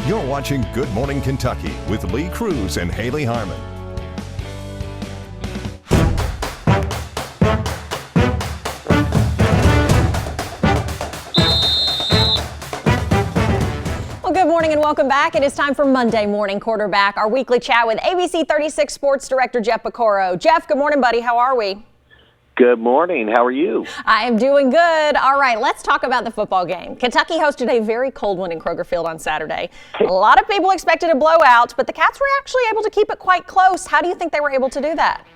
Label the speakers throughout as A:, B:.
A: You're watching Good Morning Kentucky with Lee Cruz and Haley Harmon.
B: Well, good morning and welcome back. It is time for Monday Morning Quarterback, our weekly chat with ABC 36 Sports Director Jeff Piccoro. Jeff, good morning, buddy. How are we?
C: Good morning. How are you?
B: I am doing good. All right, let's talk about the football game. Kentucky hosted a very cold one in Kroger Field on Saturday. A lot of people expected a blowout, but the Cats were actually able to keep it quite close. How do you think they were able to do that?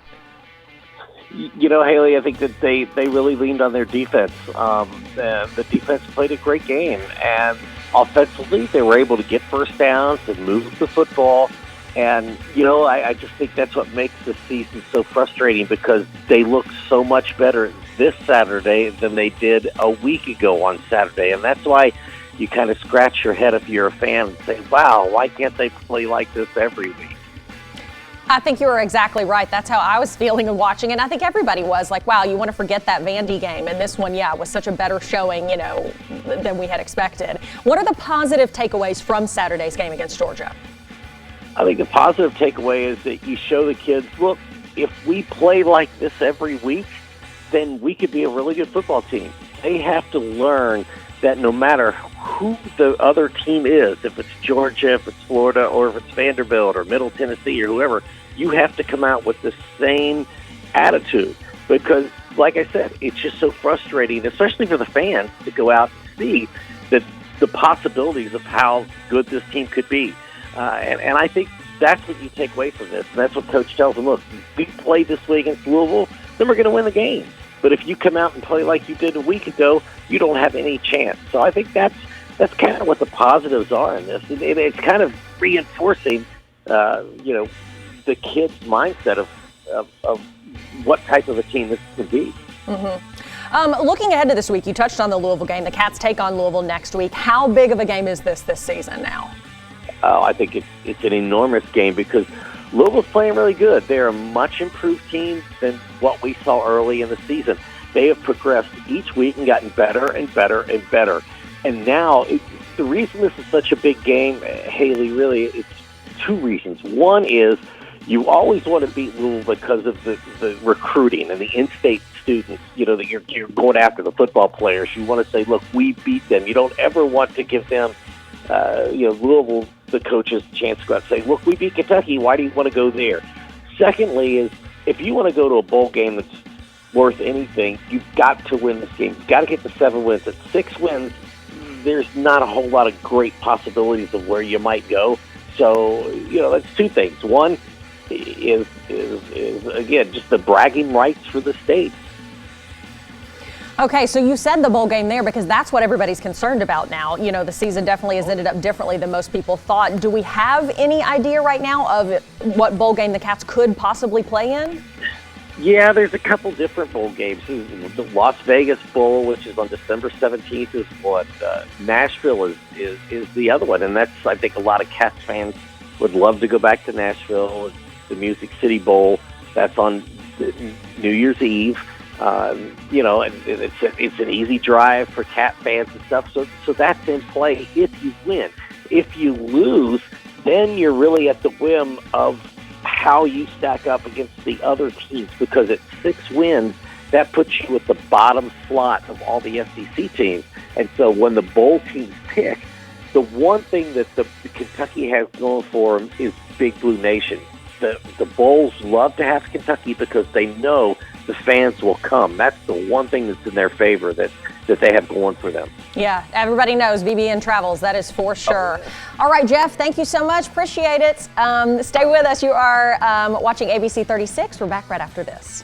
C: You know, Haley, I think that they really leaned on their defense. The defense played a great game, and offensively, they were able to get first downs and move the football. And, you know, I just think that's what makes this season so frustrating, because they look so much better this Saturday than they did a week ago on Saturday. And that's why you kind of scratch your head if you're a fan and say, wow, why can't they play like this every week?
B: I think you were exactly right. That's how I was feeling and watching it. I think everybody was like, wow, you want to forget that Vandy game. And this one, yeah, was such a better showing, you know, than we had expected. What are the positive takeaways from Saturday's game against Georgia?
C: I think the positive takeaway is that you show the kids, look, if we play like this every week, then we could be a really good football team. They have to learn that no matter who the other team is, if it's Georgia, if it's Florida, or if it's Vanderbilt or Middle Tennessee or whoever, you have to come out with the same attitude. Because, like I said, it's just so frustrating, especially for the fans, to go out and see that the possibilities of how good this team could be. And I think that's what you take away from this. And that's what Coach tells them, look, if we play this way against Louisville, then we're going to win the game. But if you come out and play like you did a week ago, you don't have any chance. So I think that's kind of what the positives are in this. It's kind of reinforcing, you know, the kids' mindset of what type of a team this can be.
B: Mm-hmm. Looking ahead to this week, you touched on the Louisville game. The Cats take on Louisville next week. How big of a game is this season now?
C: I think it's an enormous game, because Louisville's playing really good. They're a much improved team than what we saw early in the season. They have progressed each week and gotten better and better and better. And now, the reason this is such a big game, Haley, really, it's two reasons. One is you always want to beat Louisville because of the recruiting and the in-state students, you know, that you're going after the football players. You want to say, look, we beat them. You don't ever want to give them, you know, Louisville, the coaches, a chance to go out and say, look, we beat Kentucky. Why do you want to go there? Secondly is, if you want to go to a bowl game that's worth anything, you've got to win this game. You've got to get the 7 wins. At 6 wins, there's not a whole lot of great possibilities of where you might go. So, you know, that's two things. One is again, just the bragging rights for the state.
B: Okay, so you said the bowl game there because that's what everybody's concerned about now. You know, the season definitely has ended up differently than most people thought. Do we have any idea right now of what bowl game the Cats could possibly play in?
C: Yeah, there's a couple different bowl games. The Las Vegas Bowl, which is on December 17th, is what Nashville is the other one. And that's, I think, a lot of Cats fans would love to go back to Nashville. The Music City Bowl, that's on New Year's Eve. You know, and it's an easy drive for Cat fans and stuff. So that's in play if you win. If you lose, then you're really at the whim of how you stack up against the other teams, because at 6 wins, that puts you at the bottom slot of all the SEC teams. And so when the bowl teams pick, the one thing that the Kentucky has going for them is Big Blue Nation. The Bulls love to have Kentucky because they know the fans will come. That's the one thing that's in their favor that they have going for them.
B: Yeah, everybody knows BBN travels. That is for sure. All right, Jeff, thank you so much. Appreciate it. Stay with us. You are watching ABC 36. We're back right after this.